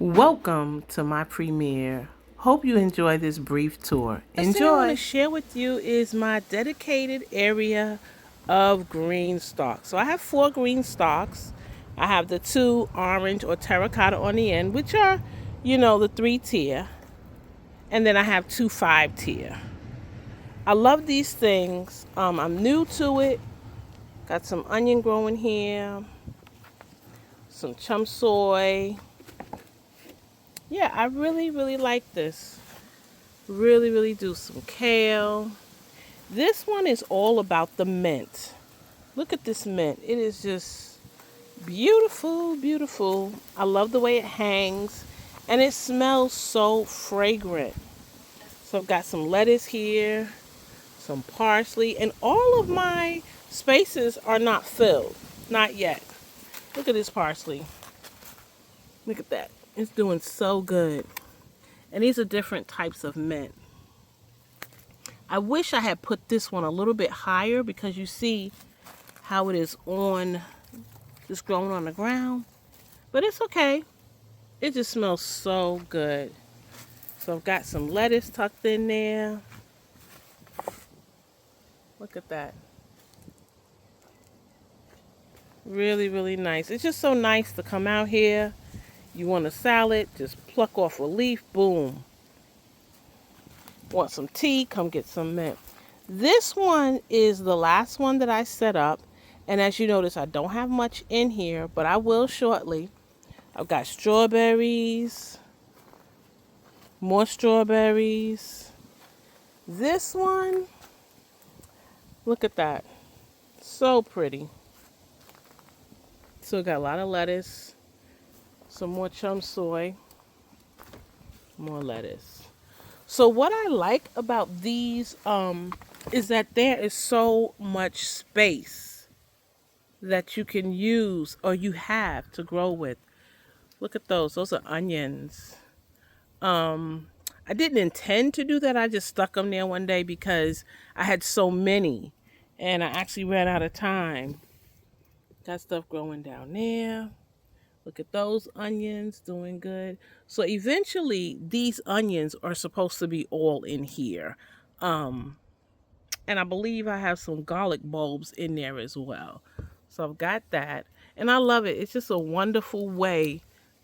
Welcome to my premiere. Hope you enjoy this brief tour. First thing I want to share with you is my dedicated area of green stalks. So I have 4 green stalks. I have the 2 orange or terracotta on the end, which are, the 3 tier. And then I have 2 5 tier. I love these things. I'm new to it. Got some onion growing here, some chum soy. Yeah, I really, really like this. Really, really do. Some kale. This one is all about the mint. Look at this mint. It is just beautiful, beautiful. I love the way it hangs. And it smells so fragrant. So I've got some lettuce here, some parsley, and all of my spaces are not filled. Not yet. Look at this parsley. Look at that. It's doing so good. And these are different types of mint. I wish I had put this one a little bit higher because you see how it is on, just growing on the ground. But it's okay. It just smells so good. So I've got some lettuce tucked in there. Look at that. Really, really nice. It's just so nice to come out here. You want a salad, just pluck off a leaf, boom. Want some tea, come get some mint. This one is the last one that I set up. And as you notice, I don't have much in here, but I will shortly. I've got strawberries, more strawberries. This one, look at that. So pretty. So got a lot of lettuce, some more chum soy, more lettuce. So what I like about these is that there is so much space that you can use or you have to grow with. Look at those. Those are onions. I didn't intend to do that. I just stuck them there one day because I had so many and I actually ran out of time. Got stuff growing down there. Look at those onions doing good. So eventually these onions are supposed to be all in here. And I believe I have some garlic bulbs in there as well. So I've got that. And I love it. It's just a wonderful way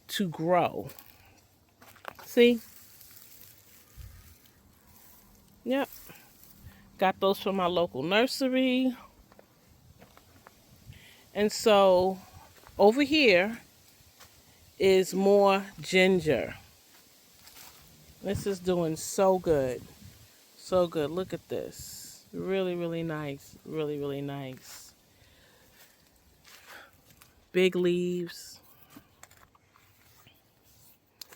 to grow. See? Yep. Got those from my local nursery. And so over here is more ginger. This is doing so good. So good. Look at this. Really, really nice. Really, really nice. Big leaves.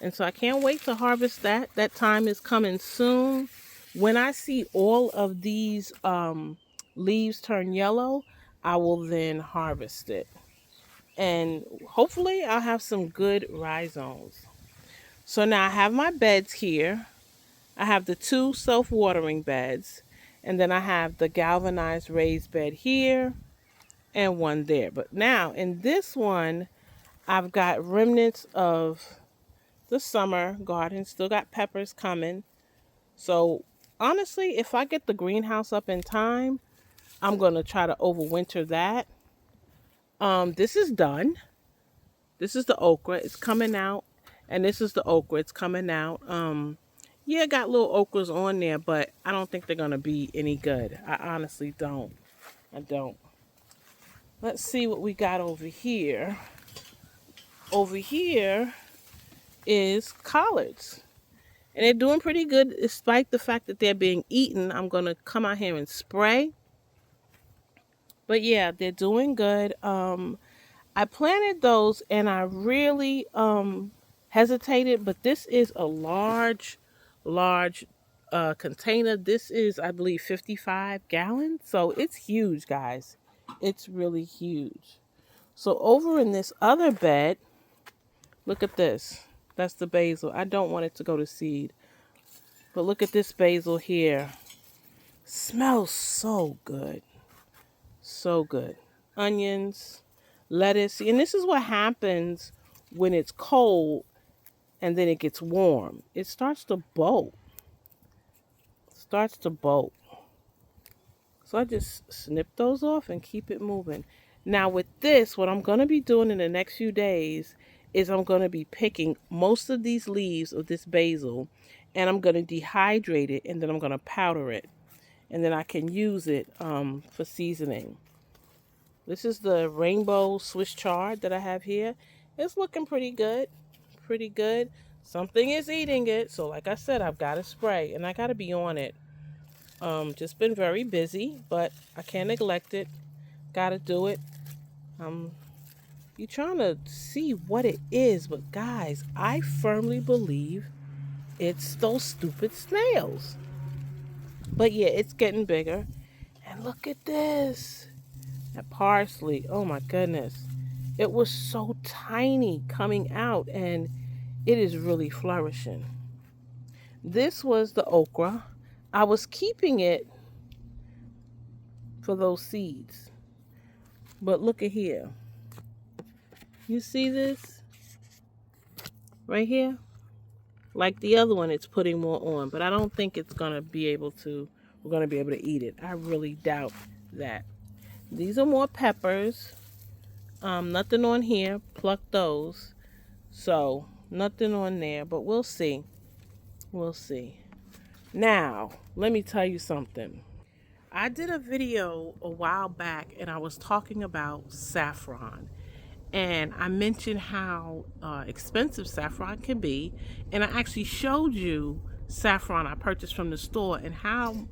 And so I can't wait to harvest that. That time is coming soon. When I see all of these leaves turn yellow, I will then harvest it. And hopefully I'll have some good rhizomes. So now I have my beds here. I have the 2 self-watering beds. And then I have the galvanized raised bed here and one there. But now in this one, I've got remnants of the summer garden. Still got peppers coming. So honestly, if I get the greenhouse up in time, I'm going to try to overwinter that. This is done. This is the okra. It's coming out. And this is the okra. It's coming out. Yeah, got little okras on there, but I don't think they're going to be any good. I honestly don't. I don't. Let's see what we got over here. Over here is collards. And they're doing pretty good despite the fact that they're being eaten. I'm going to come out here and spray. But yeah, they're doing good. I planted those and I really hesitated, but this is a large, large container. This is, I believe, 55 gallons. So it's huge, guys. It's really huge. So over in this other bed, look at this. That's the basil. I don't want it to go to seed. But look at this basil here. Smells so good. So good. Onions, lettuce. And this is what happens when it's cold. and then it gets warm, it starts to bolt. Starts to bolt. So I just snip those off and keep it moving. Now with this, what I'm going to be doing in the next few days is I'm going to be picking most of these leaves of this basil, and I'm going to dehydrate it, and then I'm going to powder it, and then I can use it for seasoning. This is the rainbow Swiss chard that I have here. It's looking pretty good. Pretty good. Something is eating it. So like I said, I've got to spray and I got to be on it. Just been very busy, but I can't neglect it. Got to do it. You're trying to see what it is, but guys, I firmly believe it's those stupid snails. But yeah, it's getting bigger. And look at this. That parsley. Oh my goodness. It was so tiny coming out, and it is really flourishing. This was the okra. I was keeping it for those seeds. But look at here. You see this? Right here? Like the other one, it's putting more on. But I don't think it's going to be able to, we're going to be able to eat it. I really doubt that. These are more peppers. Nothing on here. Pluck those. So, nothing on there. But we'll see. We'll see. Now, let me tell you something. I did a video a while back and I was talking about saffron. And I mentioned how expensive saffron can be. And I actually showed you saffron I purchased from the store and how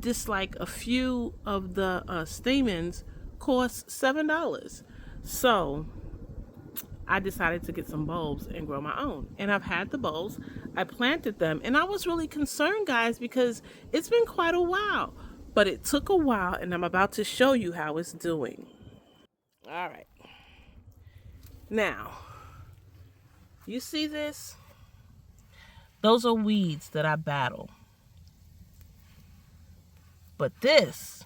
just like a few of the stamens cost $7. So I decided to get some bulbs and grow my own. And I've had the bulbs. I planted them. And I was really concerned, guys, because it's been quite a while. But it took a while, and I'm about to show you how it's doing. All right. Now, you see this? Those are weeds that I battle. But this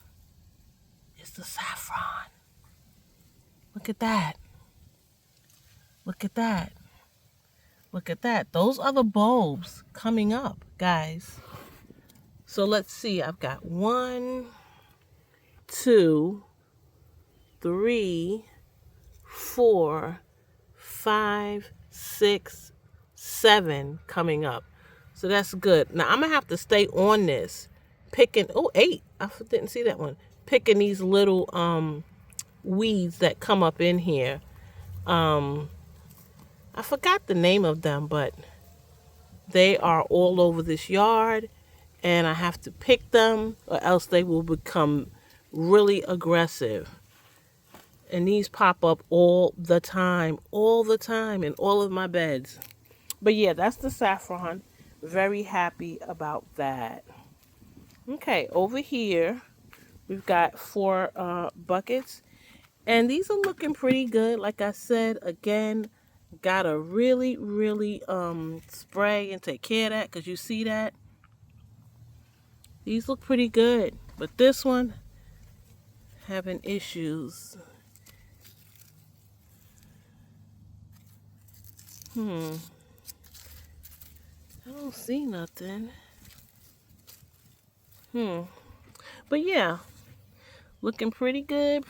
is the saffron. Look at that. Look at that. Look at that. Those are the bulbs coming up, guys. So let's see. I've got 1, 2, 3, 4, 5, 6, 7 coming up. So that's good. Now I'm going to have to stay on this. Picking, 8. I didn't see that one. Picking these little weeds that come up in here. I forgot the name of them, but they are all over this yard, and I have to pick them or else they will become really aggressive. And these pop up all the time in all of my beds. But yeah, that's the saffron. Very happy about that. Okay, over here, we've got 4 buckets. And these are looking pretty good. Like I said, again, gotta really spray and take care of that, because you see that these look pretty good, but this one having issues. I don't see nothing. But yeah, looking pretty good.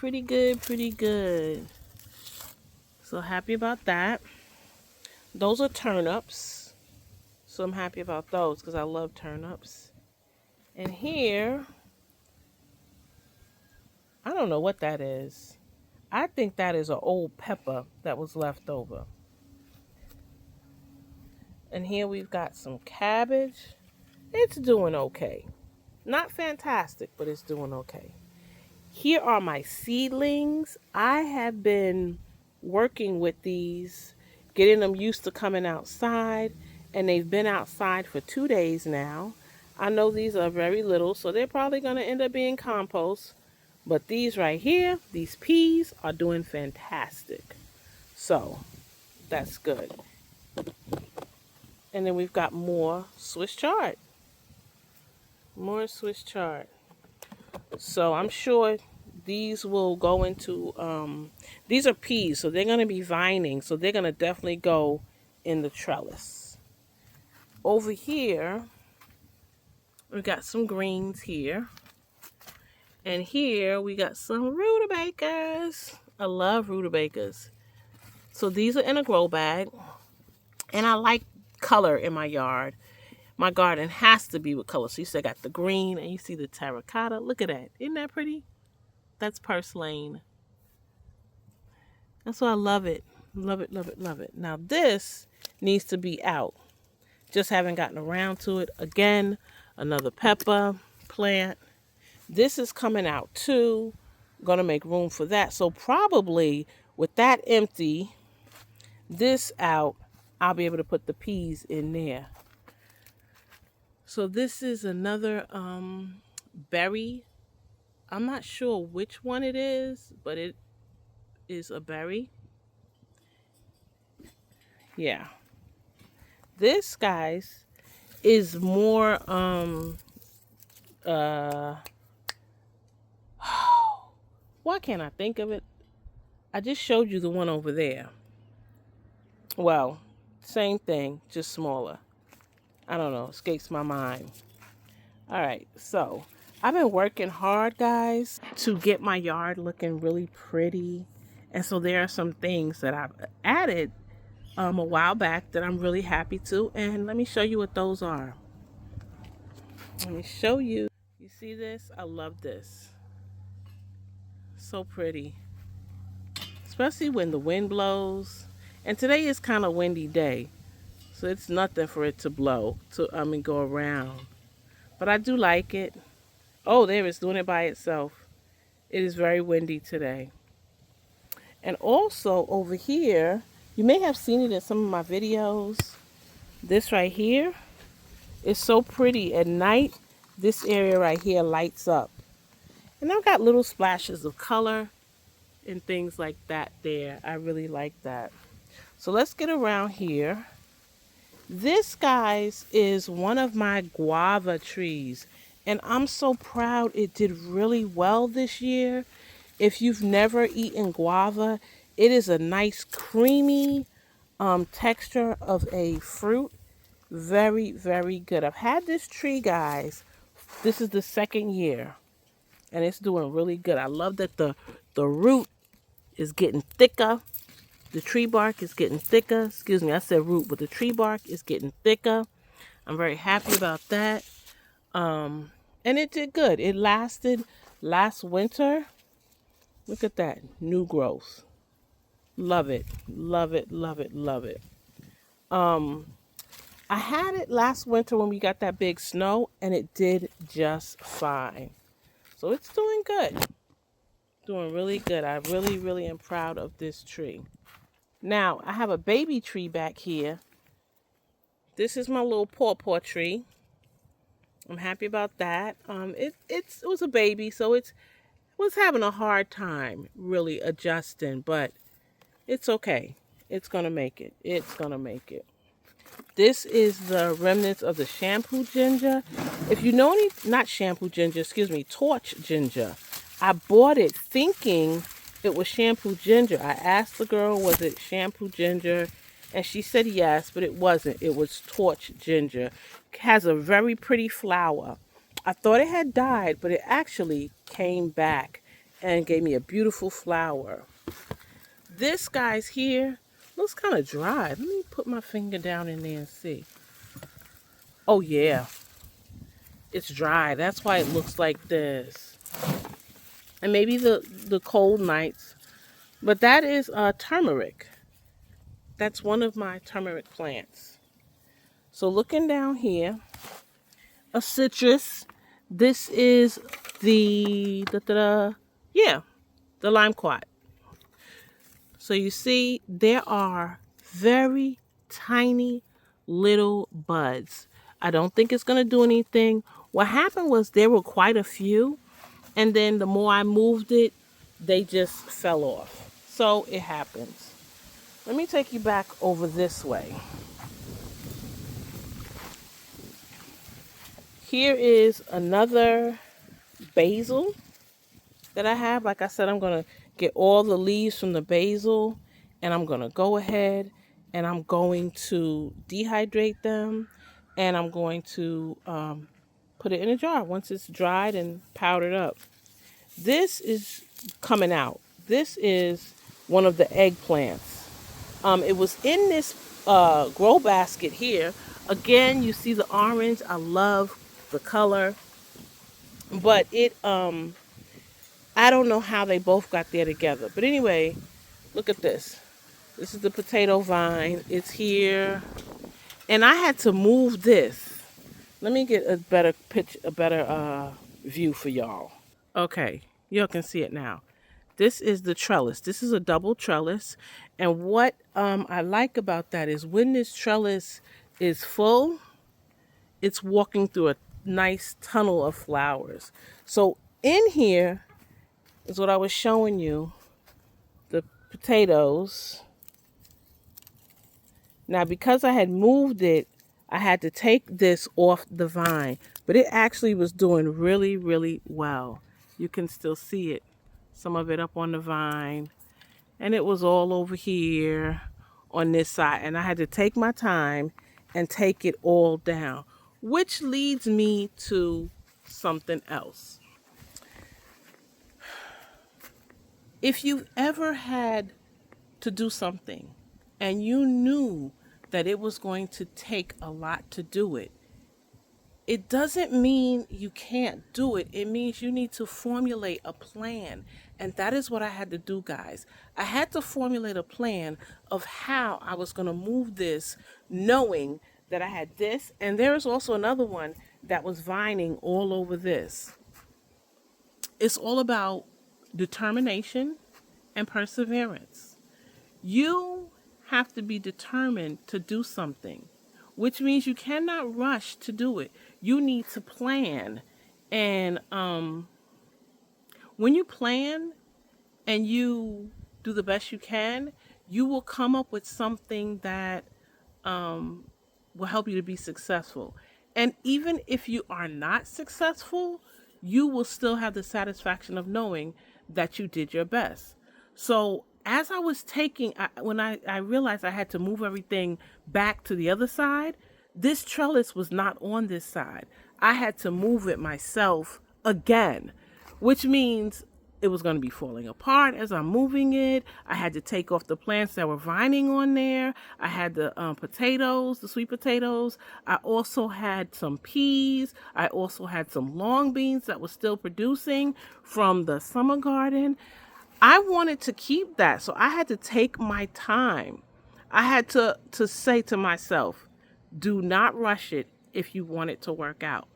So happy about that. Those are turnips. So I'm happy about those because I love turnips. And here, I don't know what that is. I think that is an old pepper that was left over. And here we've got some cabbage. It's doing okay. Not fantastic, but it's doing okay. Here are my seedlings. I have been working with these, getting them used to coming outside, and they've been outside for 2 days now. I know these are very little, so they're probably going to end up being compost. But these right here, these peas, are doing fantastic. So, that's good. And then we've got more Swiss chard. More Swiss chard. So, I'm sure these will go into, these are peas, so they're going to be vining. So, they're going to definitely go in the trellis. Over here, we got some greens here. And here we got some rutabagas. I love rutabagas. So these are in a grow bag. And I like color in my yard. My garden has to be with color. So you see I got the green and you see the terracotta. Look at that. Isn't that pretty? That's purslane. That's why I love it. Love it, love it, love it. Now this needs to be out. Just haven't gotten around to it. Again, another pepper plant. This is coming out too. Gonna make room for that. So probably with that empty, this out, I'll be able to put the peas in there. So this is another berry. I'm not sure which one it is, but it is a berry. Yeah. This, guys, is more why can't I think of it? I just showed you the one over there. Well, same thing, just smaller. I don't know, escapes my mind. All right, so I've been working hard, guys, to get my yard looking really pretty. And so there are some things that I've added a while back that I'm really happy to. And let me show you what those are. Let me show you. You see this? I love this. So pretty. Especially when the wind blows. And today is kind of windy day. So it's nothing for it to blow, go around. But I do like it. Oh, there it's doing it by itself. It is very windy today. And also over here, you may have seen it in some of my videos. This right here is so pretty. At night, this area right here lights up. And I've got little splashes of color and things like that there. I really like that. So let's get around here. This, guys, is one of my guava trees. And I'm so proud it did really well this year. If you've never eaten guava, it is a nice creamy texture of a fruit. Very, very good. I've had this tree, guys. This is the second year. And it's doing really good. I love that the root is getting thicker. The tree bark is getting thicker. Excuse me, I said root, but the tree bark is getting thicker. I'm very happy about that. And it did good. It lasted last winter. Look at that. New growth. Love it. Love it. Love it. Love it. I had it last winter when we got that big snow, and it did just fine. So it's doing good. Doing really good. I really, really am proud of this tree. Now, I have a baby tree back here. This is my little pawpaw tree. I'm happy about that. It was a baby, so it was having a hard time really adjusting, but it's okay. It's going to make it. It's going to make it. This is the remnants of the shampoo ginger. If you know any, not shampoo ginger, excuse me, torch ginger. I bought it thinking it was shampoo ginger. I asked the girl, was it shampoo ginger? And she said yes, but it wasn't. It was torch ginger. It has a very pretty flower. I thought it had died, but it actually came back and gave me a beautiful flower. This, guys, here looks kind of dry. Let me put my finger down in there and see. Oh, yeah. It's dry. That's why it looks like this. And maybe the cold nights. But that is turmeric. That's one of my turmeric plants. So looking down here, a citrus. This is the limequat. So you see, there are very tiny little buds. I don't think it's going to do anything. What happened was there were quite a few, and then the more I moved it, they just fell off. So it happens. Let me take you back over this way. Here is another basil that I have. Like I said, I'm going to get all the leaves from the basil, and I'm going to go ahead and I'm going to dehydrate them and I'm going to put it in a jar once it's dried and powdered up. This is coming out. This is one of the eggplants. It was in this grow basket here. Again, you see the orange. I love the color, but I don't know how they both got there together. But anyway, look at this. This is the potato vine. It's here, and I had to move this. Let me get a better view for y'all. Okay, y'all can see it now. This is the trellis. This is a double trellis. And what I like about that is when this trellis is full, it's walking through a nice tunnel of flowers. So in here is what I was showing you, the potatoes. Now, because I had moved it, I had to take this off the vine, but it actually was doing really, really well. You can still see it, some of it up on the vine, and it was all over here on this side. And I had to take my time and take it all down, which leads me to something else. If you've ever had to do something and you knew that it was going to take a lot to do it, it doesn't mean you can't do it. It means you need to formulate a plan. And that is what I had to do, guys. I had to formulate a plan of how I was going to move this, knowing that I had this. And there is also another one that was vining all over this. It's all about determination and perseverance. You have to be determined to do something, which means you cannot rush to do it. You need to plan. And when you plan and you do the best you can, you will come up with something that will help you to be successful. And even if you are not successful, you will still have the satisfaction of knowing that you did your best. So as I was when I realized I had to move everything back to the other side, this trellis was not on this side. I had to move it myself again, which means it was going to be falling apart as I'm moving it. I had to take off the plants that were vining on there. I had the potatoes, the sweet potatoes. I also had some peas. I also had some long beans that were still producing from the summer garden. I wanted to keep that, so I had to take my time. I had to say to myself, do not rush it if you want it to work out.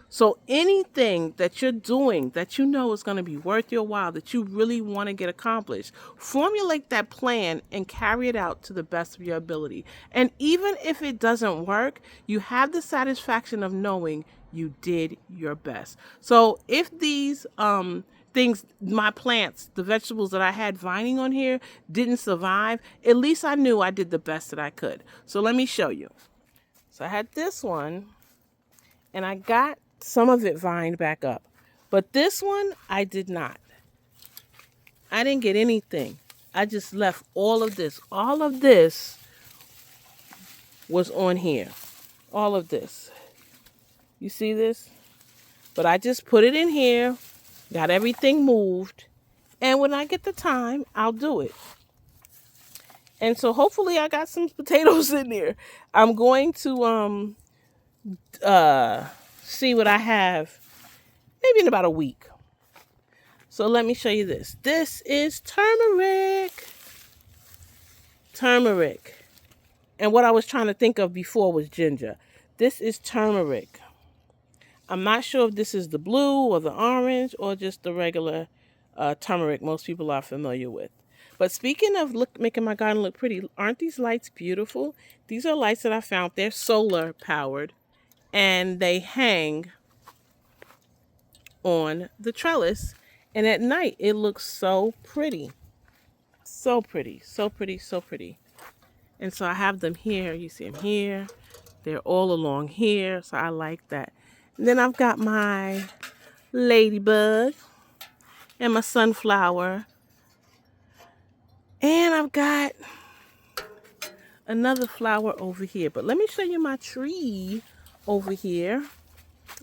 So anything that you're doing that you know is going to be worth your while, that you really want to get accomplished, formulate that plan and carry it out to the best of your ability. And even if it doesn't work, you have the satisfaction of knowing you did your best. So if these things, my plants, the vegetables that I had vining on here didn't survive, at least I knew I did the best that I could. So let me show you. So I had this one, and I got some of it vined back up. But this one, I did not. I didn't get anything. I just left all of this. All of this was on here. All of this. You see this? But I just put it in here, got everything moved, and when I get the time, I'll do it. And so hopefully I got some potatoes in there. I'm going to see what I have maybe in about a week. So let me show you this. This is turmeric. Turmeric. And what I was trying to think of before was ginger. This is turmeric. I'm not sure if this is the blue or the orange or just the regular turmeric most people are familiar with. But speaking of making my garden look pretty, aren't these lights beautiful? These are lights that I found. They're solar powered, and they hang on the trellis. And at night, it looks so pretty. So pretty, so pretty, so pretty. And so I have them here. You see them here. They're all along here. So I like that. And then I've got my ladybug and my sunflower. And I've got another flower over here. But let me show you my tree over here.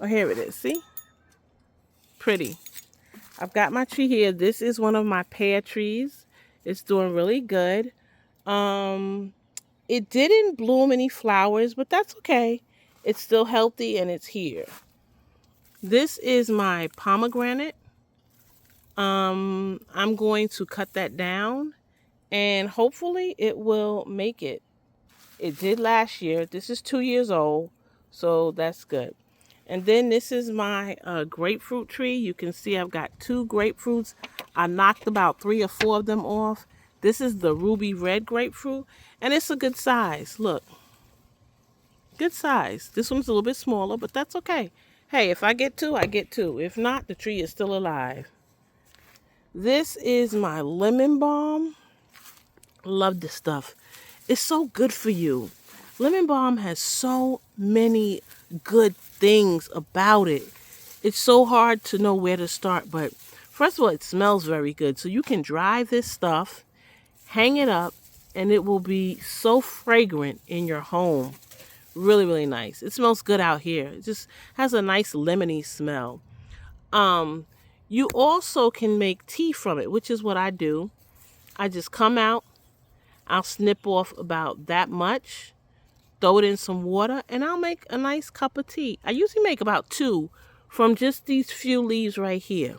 Oh, here it is. See? Pretty. I've got my tree here. This is one of my pear trees. It's doing really good. Um, it didn't bloom any flowers, but that's okay. It's still healthy and it's here. This is my pomegranate. I'm going to cut that down and hopefully it will make it. It did last year. This is 2 years old, so that's good. And then this is my grapefruit tree. You can see I've got two grapefruits. I knocked about 3 or 4 of them off. This is the ruby red grapefruit, and it's a good size. Look, good size. This one's a little bit smaller, but that's okay. Hey, if I get two, I get two. If not, the tree is still alive. This is my lemon balm. Love this stuff. It's so good for you. Lemon balm has so many good things about it. It's so hard to know where to start, but first of all, it smells very good. So you can dry this stuff, hang it up, and it will be so fragrant in your home. Really, really nice. It smells good out here. It just has a nice lemony smell. Um, you also can make tea from it, which is what I do. I just come out, I'll snip off about that much, throw it in some water, and I'll make a nice cup of tea. I usually make about 2 from just these few leaves right here.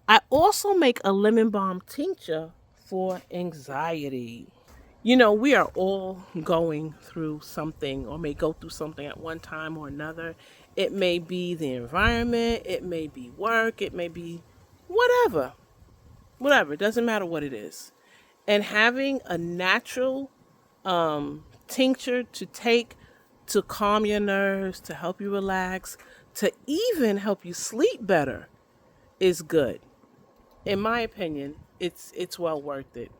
I also make a lemon balm tincture for anxiety. You know, we are all going through something or may go through something at one time or another. It may be the environment, it may be work, it may be whatever. Whatever, it doesn't matter what it is. And having a natural tincture to take to calm your nerves, to help you relax, to even help you sleep better is good. In my opinion, it's well worth it.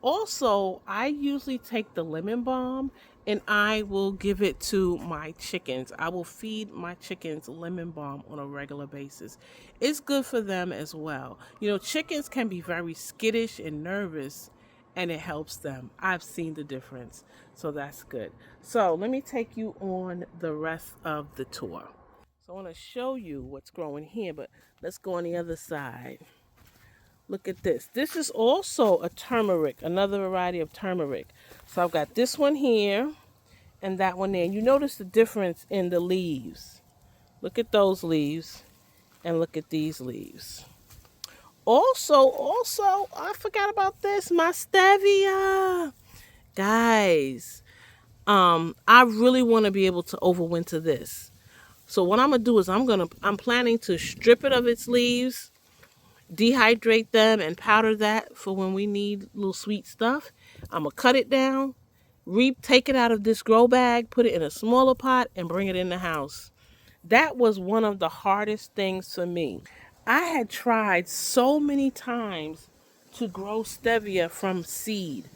Also, I usually take the lemon balm and I will give it to my chickens. I will feed my chickens lemon balm on a regular basis. It's good for them as well. You know, chickens can be very skittish and nervous, and it helps them. I've seen the difference. So that's good. So let me take you on the rest of the tour. So I want to show you what's growing here, but let's go on the other side. Look at this. This is also a turmeric, another variety of turmeric. So I've got this one here and that one there. And you notice the difference in the leaves. Look at those leaves and look at these leaves. Also, I forgot about this, my stevia. Guys, I really want to be able to overwinter this. So what I'm going to do is I'm planning to strip it of its leaves, dehydrate them and powder that for when we need little sweet stuff. I'm going to cut it down, take it out of this grow bag, put it in a smaller pot and bring it in the house. That was one of the hardest things for me. I had tried so many times to grow stevia from seed,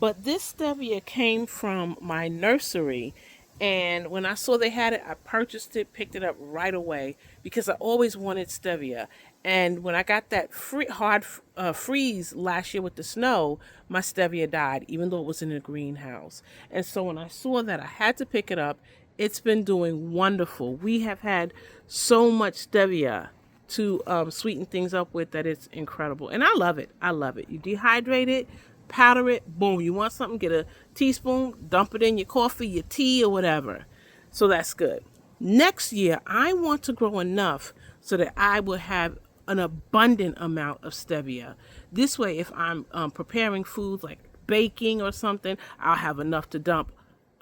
but this stevia came from my nursery. And when I saw they had it, I purchased it, picked it up right away because I always wanted stevia. And when I got that hard freeze last year with the snow, my stevia died, even though it was in a greenhouse. And so when I saw that, I had to pick it up. It's been doing wonderful. We have had so much stevia to sweeten things up with that it's incredible. And I love it. I love it. You dehydrate it, powder it, boom. You want something, get a teaspoon, dump it in your coffee, your tea, or whatever. So that's good. Next year, I want to grow enough so that I will have an abundant amount of stevia. This way, if I'm preparing foods like baking or something, I'll have enough to dump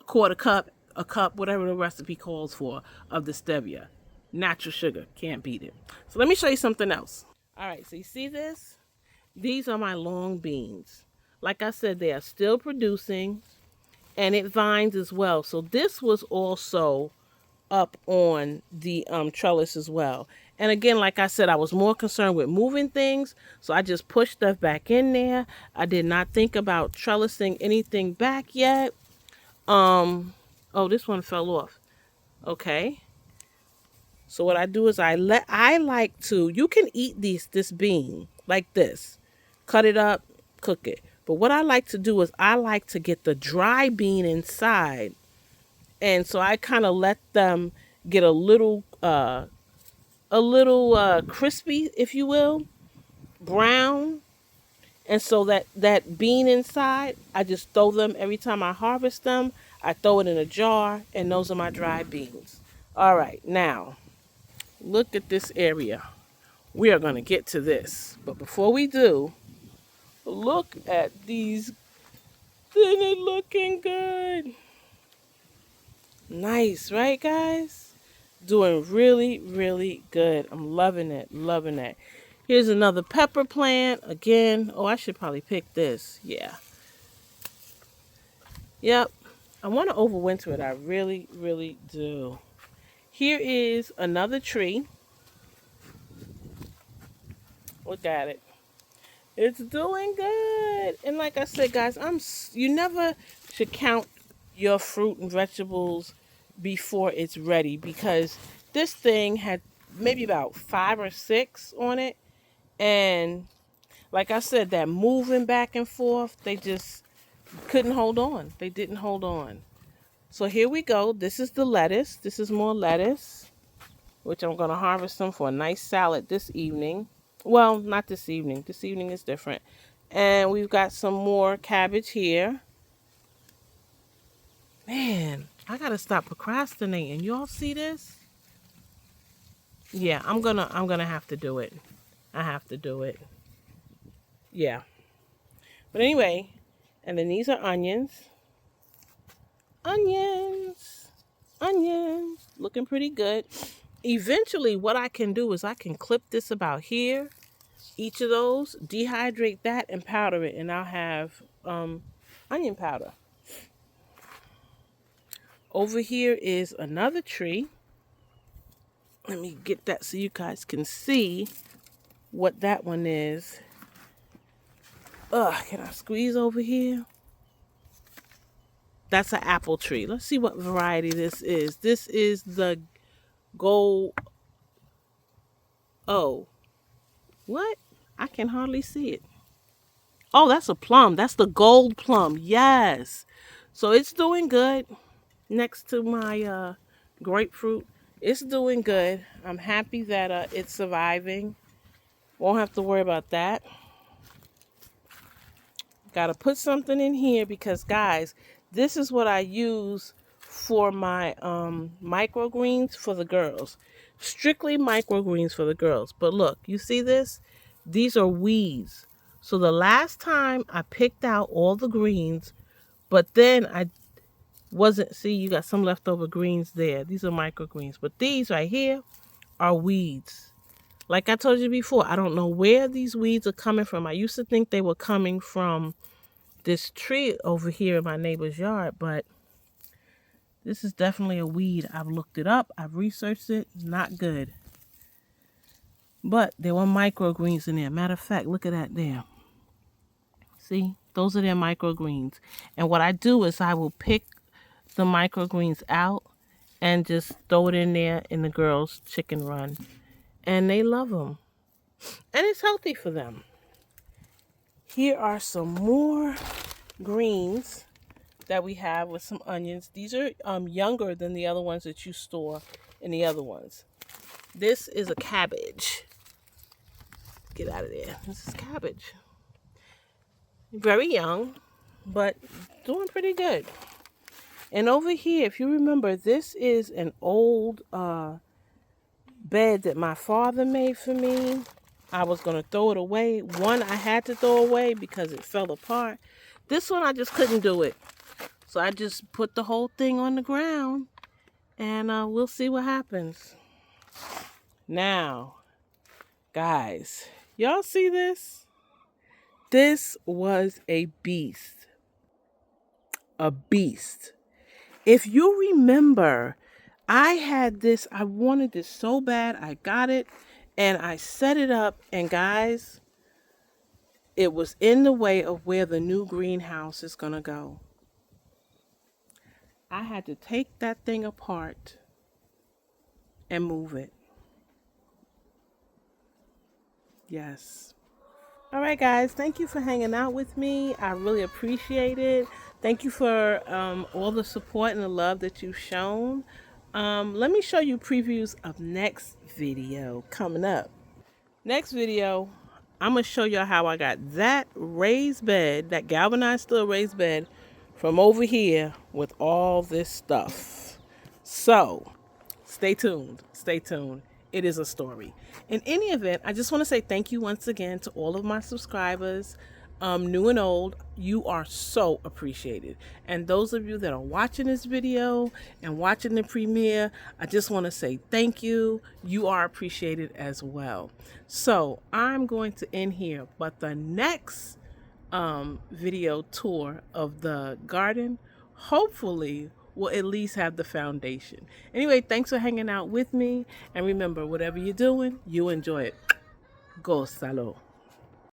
a cup, whatever the recipe calls for, of the stevia. Natural sugar, can't beat it. So let me show you something else. All right, so you see this? These are my long beans. Like I said, they are still producing, and it vines as well. So this was also up on the trellis as well. And again, like I said, I was more concerned with moving things, so I just pushed stuff back in there. I did not think about trellising anything back yet. Oh, this one fell off. Okay. So what I do is I like to, you can eat this bean like this. Cut it up, cook it. But what I like to do is I like to get the dry bean inside And so I kind of let them get a little crispy, if you will, brown. And so that bean inside, I just throw them every time I harvest them. I throw it in a jar, and those are my dried beans. All right, now look at this area. We are going to get to this. But before we do, look at these. Isn't it looking good? Nice, right, guys? Doing really, really good. I'm loving it, loving it. Here's another pepper plant. Again, oh, I should probably pick this. Yeah. Yep. I want to overwinter it. I really, really do. Here is another tree. Look at it. It's doing good. And like I said, guys, you never should count your fruit and vegetables before it's ready, because this thing had maybe about 5 or 6 on it. And like I said, that moving back and forth, they just couldn't hold on. They didn't hold on. So here we go. This is the lettuce. This is more lettuce, which I'm going to harvest them for a nice salad this evening. Well, not this evening. This evening is different. And we've got some more cabbage here. Man, I got to stop procrastinating. You all see this? Yeah, I'm gonna have to do it. I have to do it. Yeah. But anyway, and then these are onions. Onions. Onions. Looking pretty good. Eventually, what I can do is I can clip this about here, each of those, dehydrate that and powder it, and I'll have onion powder. Over here is another tree. Let me get that so you guys can see what that one is. Can I squeeze over here? That's an apple tree. Let's see what variety this is. This is the gold. Oh, what? I can hardly see it. Oh, that's a plum. That's the gold plum. Yes. So it's doing good next to my grapefruit. It's doing good. I'm happy that it's surviving. Won't have to worry about that. Got to put something in here because, guys, this is what I use for my microgreens for the girls. Strictly microgreens for the girls. But look, you see this? These are weeds. So the last time I picked out all the greens, but then I wasn't, see, you got some leftover greens there. These are microgreens. But these right here are weeds. Like I told you before, I don't know where these weeds are coming from. I used to think they were coming from this tree over here in my neighbor's yard, but this is definitely a weed. I've looked it up. I've researched it. Not good. But there were microgreens in there. Matter of fact, look at that there. See? Those are their microgreens. And what I do is I will pick the microgreens out and just throw it in there in the girls' chicken run. And they love them. And it's healthy for them. Here are some more greens that we have with some onions. These are younger than the other ones that you store in the other ones. This is a cabbage. Get out of there. This is cabbage. Very young, but doing pretty good. And over here, if you remember, this is an old bed that my father made for me. I was going to throw it away. One I had to throw away because it fell apart. This one I just couldn't do it. So I just put the whole thing on the ground and we'll see what happens. Now, guys, y'all see this? This was a beast. A beast. If you remember, I had this, I wanted this so bad. I got it and I set it up, and guys, it was in the way of where the new greenhouse is going to go. I had to take that thing apart and move it. Yes. All right, guys, thank you for hanging out with me. I really appreciate it. Thank you for all the support and the love that you've shown. Let me show you previews of next video coming up. Next video, I'm going to show you how I got that raised bed, that galvanized steel raised bed from over here with all this stuff. So, stay tuned. Stay tuned. It is a story. In any event, I just want to say thank you once again to all of my subscribers, new and old. You are so appreciated. And those of you that are watching this video and watching the premiere, I just want to say thank you. You are appreciated as well. So I'm going to end here, but the next video tour of the garden hopefully will at least have the foundation. Anyway, thanks for hanging out with me, and remember, whatever you're doing, you enjoy it. Gózalo.